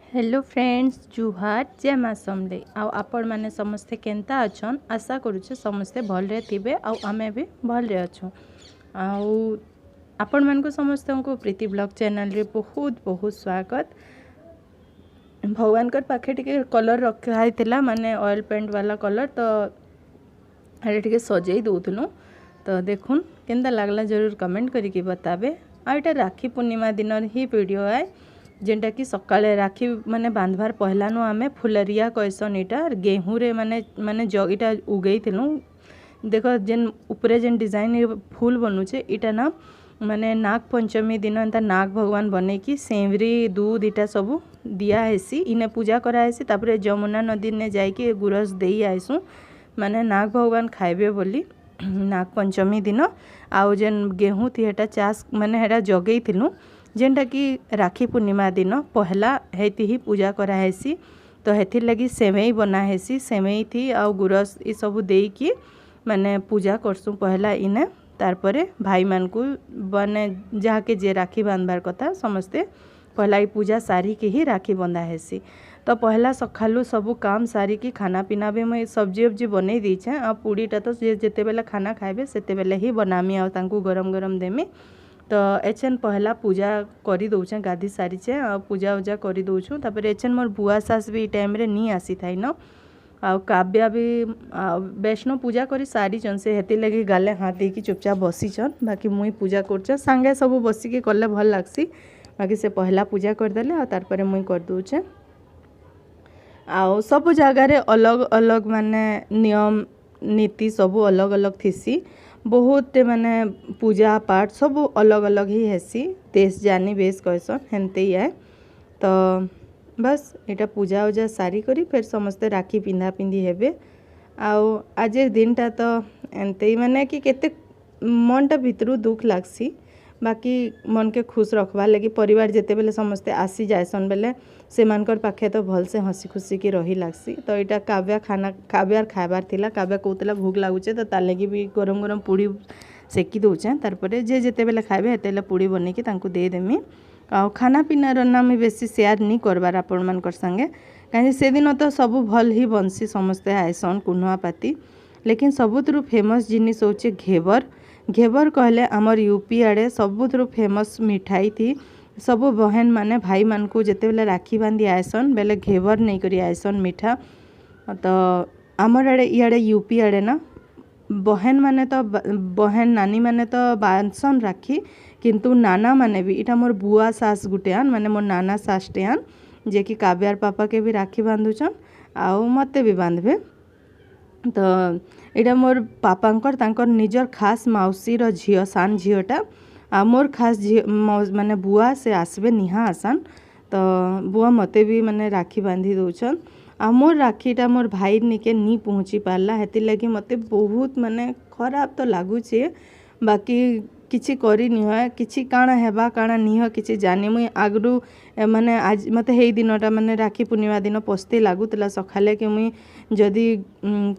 Hello friends जुहार जय माँ समले आपण मैंने समस्ते केंता अछन आशा करुचे समस्ते भलरे थिबे आमे भी भलरे अछो आपण मानक समस्त को प्रीति ब्लॉग चैनल रे बहुत बहुत स्वागत। भगवान पाखे टिके कलर रखाई माने ऑयल पेंट वाला कलर तो हेटे टिके सजई दउथुनु तो देखुन केंता लागला जरूर कमेंट करके बताबे। आटा राखी पूर्णिमा दिन ही वीडियो है जेनटा कि सकाळे राखी माने बांधवार पहला नु आमे फुलरिया कहसन इटा गेहूँ रे माने माने जगीटा उगई थिलु देखो जेन ऊपरे जेन डिजाइन फूल बनुचे इटा ना माने नाग पंचमी दिन एंता नाग भगवान बने कि सेवरी दूध इटा सब दिया हेसी इने पूजा करा हेसी तापरे जमुना नदी ने जाइके गुरस देई आइसु माने नाग भगवान खाइबे बोली नाग पंचमी दिन आउ जेन गेहूँ थी हेटा चाष माने हेटा जगई थिलु जेनटा कि राखी पूर्णिमा दिन पहला हेती ही पूजा करा हेसी तो हेथिर लगी सेवई बना हेसी सेवई थी आउ गुरस ई सब देई कि माने पूजा करसु पहला इने तारपरे भाई मान को बने जहाँके जे राखी बांधबार कथा समस्ते पहला ही पूजा सारी के ही राखी बंधा हेसी तो पहला सखालु सबू काम सारी की खाना पीना भी मुझे सब्जी उब्जी बन दीचे आ पूड़ीटा तो जिते बेले खाना खाइबे सेते बेले ही बनामी आ तांकू गरम गरम देमी तो एचन पहला पूजा करी दउछे गाधी सारीचे आ पूजा उजा करी दउछु तापर एचन मोर बुआ सास भी टाइम रे नी आसी थाई न आ काव्या भी वैष्णो पूजा करी सारी चन से हेती लगी गाले हाथ देकी चुपचाप बसी चन बाकी मुई पूजा करछ संगे सब बसी के करले भल लागसी बाकी से पहला पूजा कर देले आ तार परे मुई कर दउछे आ सब जगह रे अलग अलग माने नियम नीति सब अलग अलग थिसी बहुत माने पूजा पाठ सब अलग अलग ही हेसी देश जानी बेस कहसन हेनते ही है तो बस इटा पूजा उजा सारी करी फिर समस्ते राखी पिंधा पिंधी हेबे आउ आज दिनटा तो एनते ही माने कि केते मनटा भितरु दुख लागसी बाकी मन के खुश रखवा लगी परिवार जेते बेले समस्ते आसी जायसन बेले से मानकर पाखे तो भल से हसी खुशी की रही लागसी तो इटा काव्या काव्यार खाबार थिला काव्या कहतला भूख लागुचे तो तार लगी भी गरम गरम पूड़ी सेकी दउचे तारपरे जे जेते बेले खाइबे हेतेले पूड़ी बनेकी तांकू दे देमी आ खाना पीना रना मैं बेसी शेयर नहीं करबार आपण मानकर संगे कहीं से दिन तो सब भल ही बनसी समस्ते आइसन कुन्हा पाती लेकिन सबुतरु फेमस जिनिस होचे घेवर घेवर कहले आमर यूपी आड़े सबुतरु फेमस मिठाई थी सब बहन माने भाई मान को जेते बेले राखी बांधी आयसन बेले घेवर नहीं करी आयसन मीठा तो आमर आड़े इड़े यूपी आड़े ना बहन माने तो बहन नानी माने तो बांधसन राखी किंतु नाना माने भी इटा मोर बुआ सास गुटेआन माने मोर नाना सासटेआन जे कि काव्यार पापा के भी राखी बांधुचन आउ मते भी बांधबे तो इटा मोर पापांकर तांकर निजर खास मौसी रो झियो सान झियोटा आ मोर खास माने बुआ से आसबे निहा आसान तो बुआ मते भी माने राखी बांधी दउछन आ मोर राखीटा मोर भाई निके नी पहुँची पारला हेति लगी मते बहुत माने खराब तो लागुचे बाकी किछि करी नि होय किछि काଣା हेबा काଣା नि हो किछि जानि मुई आगरु माने आज मते हेई दिनटा माने राखी पूर्णिमा दिन पस्ते लागुतला सखाले कि मुई जदि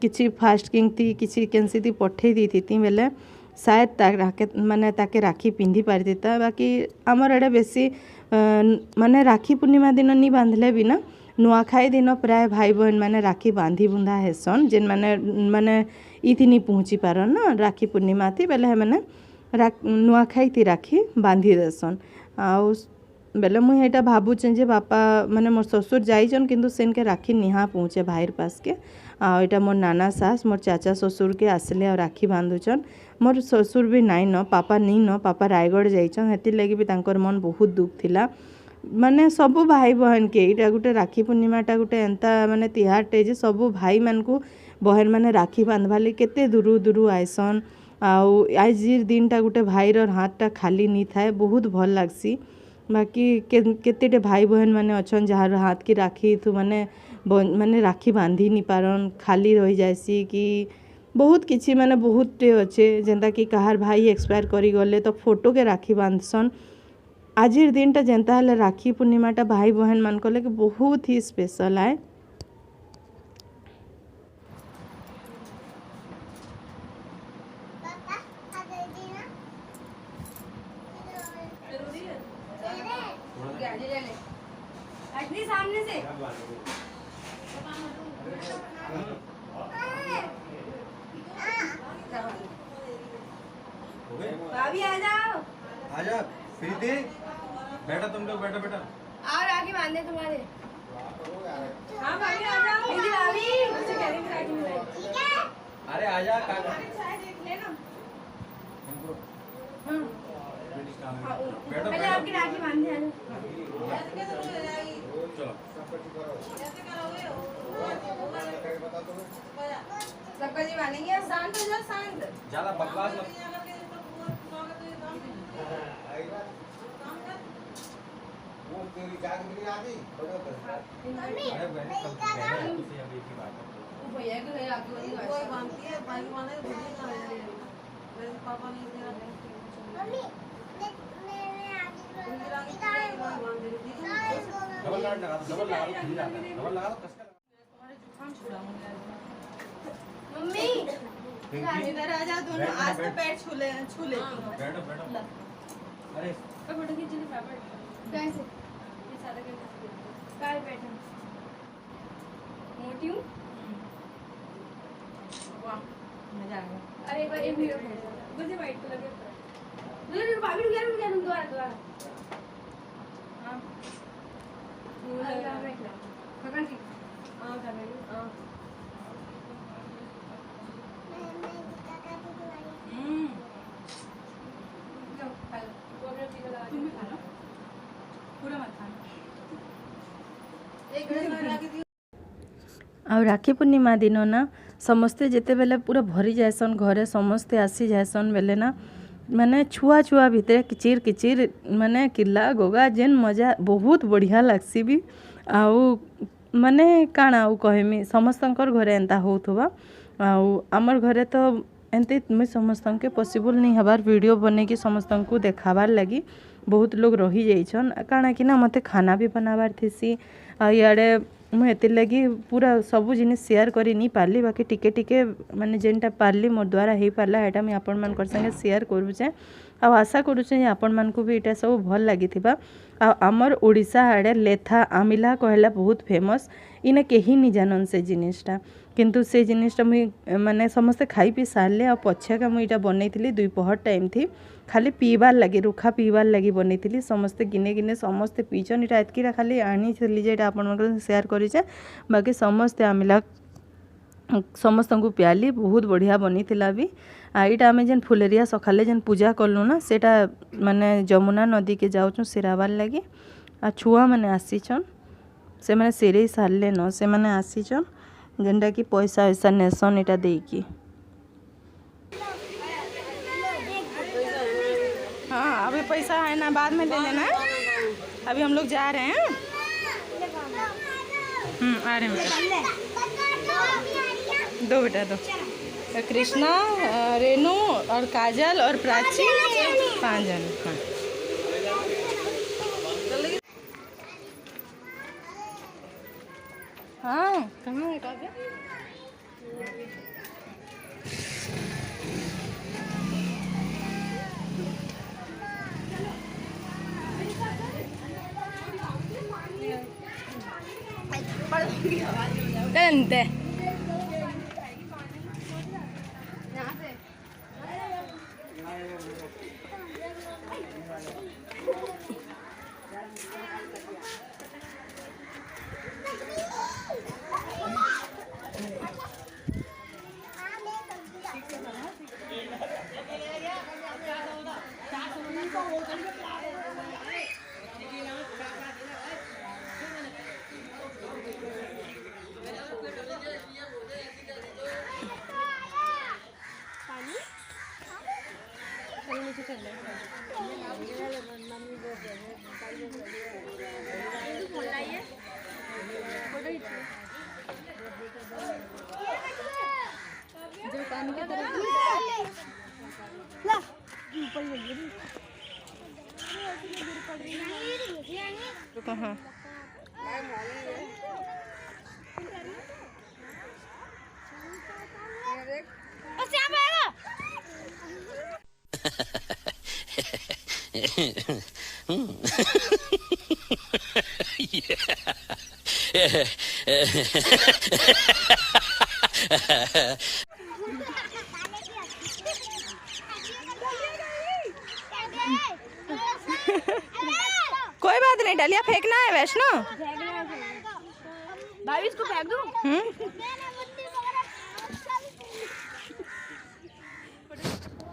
किछि फास्ट किंग थी किछि केनसी थी पठेई दी थी बेले शायद माने ताके राखी पिंधि पारि देता बाकी आमर आड़े बेसी माने राखी पूर्णिमा दिन नी बांधले भी ना नुआखाई दिन प्राय भाई बहन माने राखी बांधी बुंधा हेसन जेन माने माने इथि नी पहुँची पारन ना राखी पूर्णिमा थी बेले माने नुआखाई थी राखी बांधी देसन आउ बेले मुई हेटा भाबुचे जे बापा माने मोर ससुर जाइछन किंतु सेन के राखी निहा पहुँचे भाईर पास के आ एटा मोर नाना सास मोर चाचा ससुर के आसले और राखी बांधुचन मोर ससुर भी नाई न पापा नी न पापा रायगढ़ जाइछन हेति लगी भी तांकर मन बहुत दुख थिला माने सबु भाई बहन के इटा गुटे राखी पूर्णिमाटा गुटे एंता माने तिहारटे जे सबु भाई मान को बहन माने राखी बांधवाली केते दूरू दूरू आइसन आउ आजिर दिनटा गुटे भाईर हाथटा खाली नी थाए बहुत भल लागसी बाकी केतेटे भाई बहन माने अछन जहार हाथ की राखी थु माने माने राखी बांधी नी पारन खाली रही जायसी कि बहुत किछि माने बहुत टे अच्छे जेंता कि कहार भाई एक्सपायर करी गले तो फोटो के राखी बांधसन आजिर दिनटा जेंता हले राखी पूर्णिमाटा भाई बहन मान को लेके बहुत ही स्पेशल आए हटनी सामने से। भाभी आ जाओ। आजा प्रीति, बैठो तुम लोग, बैठो बेटा। और आगे बांधे तुम्हारे। हाँ भाभी आ जाओ। मेरी भाभी मुझे कह रही थी राखी मिलाई। ठीक है। अरे आजा काका। लेना। बैठो पहले आपकी राखी बांधे आ जाओ। चलो। सबका जी बांधेंगे। शांत हो जाओ, शांत। ज्यादा बकवास मत। वो तेरी जागरी आ गई। अरे बहन कब पहले तुझे अभी की बात है। भैया के घर आके वाली बात। कोई बांधती है, बाइक वाले दूसरी ना ले। मेरे पापा ने दिया। मम्मी मेरे आगे बांध दे रही थी। डबल गार्ड लगा दो, डबल लगा दो, खुल जाता है। डबल लगा दो, कस कर। तुम्हारे जुकाम छुड़ाऊंगा। मम्मी इधर आ जाओ दोनों। आज तो पैर छू ले बैठो बैठो। अरे फोटो खींचने पापा कैसे ये सादा कैसे काय बैठा मोटी हूँ। वाह मजा आ गया। अरे एक बार एक वीडियो मुझे वाइट कलर के रुक भाभी रुक जा दोबारा हाँ पकड़ के हाँ कर रही हाँ लो खा लो तुम भी खा लो पूरा मत खाना एक घंटे लगा के ଆଉ ରାକ୍ଷୀ ପୂର୍ଣ୍ଣିମା ଦିନ ନା ସମସ୍ତେ ଯେତେବେଲେ ପୁରା ଭରି ଯାଏସନ୍ ଘରେ ସମସ୍ତେ ଆସି ଯାଏସନ୍ ବେଲେ ନା ମାନେ ଛୁଆ ଛୁଆ ଭିତରେ କିଚିର କିଚିର ମାନେ କିଲା ଗୋଗା ଯେନ୍ ମଜା ବହୁତ ବଢ଼ିଆ ଲାଗ୍ସି ବି ଆଉ ମାନେ କାଣା ଆଉ କହେମି ସମସ୍ତଙ୍କର ଘରେ ଏନ୍ତା ହେଉଥିବା ଆଉ ଆମର୍ ଘରେ ତ ଏମିତି ମୁଇଁ ସମସ୍ତଙ୍କୁ ପସିବୁଲ୍ नहीं ହେବାର୍ वीडियो बनेଇକି ସମସ୍ତଙ୍କୁ ଦେଖାବାର୍ ଲାଗି ବହୁତ ଲୋକ ରହିଯାଇଛନ୍ କାଣା କି ନା ମୋତେ ଖାନା ବି ବନାବାର୍ ଥିସି ଆଉ ଇଆଡ଼େ मुझे एतिर लगी पूरा सब जिनिस शेयर करी नहीं पारली बाकी टिके टिके माने जेनटा पारली मोर द्वारा हो पारला एटा मुझे आपण मान संगे शेयर करूचे आ आशा करूचे आपण मान को भी एटा सब भल लगी आ आमर ओडिशा आड़े लेथा आमिला कहला बहुत फेमस इने कहीं नहीं जानन से जिनिसटा किंतु से जिनिसटा मुझे माने समस्ते खाई पी सारे आ पछे का मुझे बनई दुई पहर टाइम थी खाली पीबार लगी रुखा पीबार लगी बनई समस्ते गिने गिने समस्ते पीछन इटा एतकीटा खाली आनी जे आपण शेयर करेचे बाकी समस्ते आमिला समस्त को प्याली बहुत बढ़िया बनी भी आईटा आम जेन फुलेरिया सकाले जेन पूजा कलु ना सेटा माने जमुना नदी के जाऊँ सिराबार लगी आ छुआ मैंने आसीचन से मैंने सिरे सारे न से मैंने आसीचन जेनटा कि पैसा वैसा नेसन इटा देकी हाँ अभी पैसा है ना बाद में ले लेना अभी हम लोग जा रहे हैं आ रहे हैं दो बेटा दो कृष्णा रेनू और काजल और प्राची 5 जन हाँ कहाँ है काजल Tente. कहाँ Yeah. कोई बात नहीं, डलिया फेंकना है वैष्णो। भाभी इसको फेंक दूं?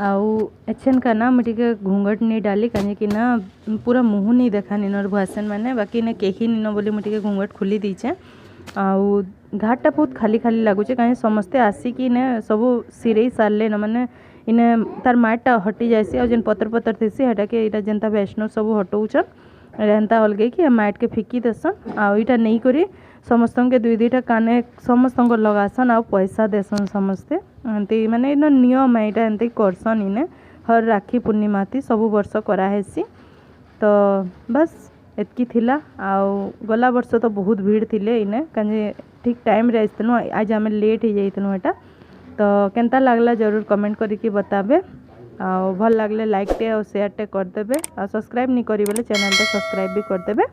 आउ एछन का ना मुझे घूंघट नहीं डाली कहीं ना पूरा मुँह नहीं देखा निनर भाषण मैंने बाकी ने कही निन बोली मुझे घूंघट खोली दीचे। आउ घाटा बहुत खाली खाली लगुचे कहीं समस्ते आसिकी ने सब सिरे सारे न मैंने इने तार माटा हटि जासी और जेन पतर पतर थीसी हेटा के इटा जेनता वैष्णो सब हटौछन एंता अलगे कि माट के फिकी देसन आ इटा नहीं करी समस्त के दुई दुईटा काने समस्त लगासन आ पैसा देसन समस्ते एमती माने इन नियम एटा एमती करसन इने हर राखी पूर्णिमा थी सब वर्ष कराहेसी। तो बस एतकी थिला आउ गला वर्ष तो बहुत भीड़ थिले इने कहीं ठीक टाइम रे आइतनु आज आम लेट हो जाइतनु एटा। तो केनता लागला जरूर कमेंट करके बताबे आ भल लागले लाइक टे और शेयर टे करदेबे आ सब्सक्राइब नहीं करी बोले चैनल टे सब्सक्राइब भी करदेबे।